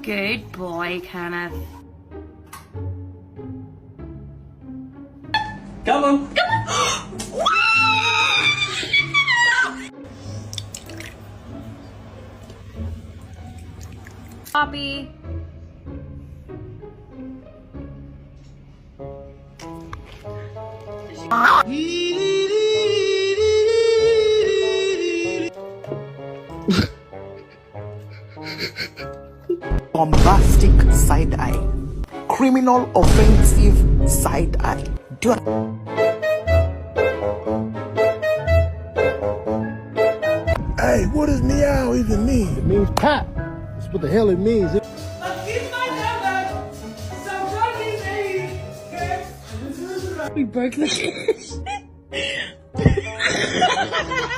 Good boy, Kenneth. Come on. Poppy. Bombastic side eye, criminal offensive side eye. Do you Hey, what does meow even mean? It means pop. That's what the hell it means. Give my number. So Johnny, We broke the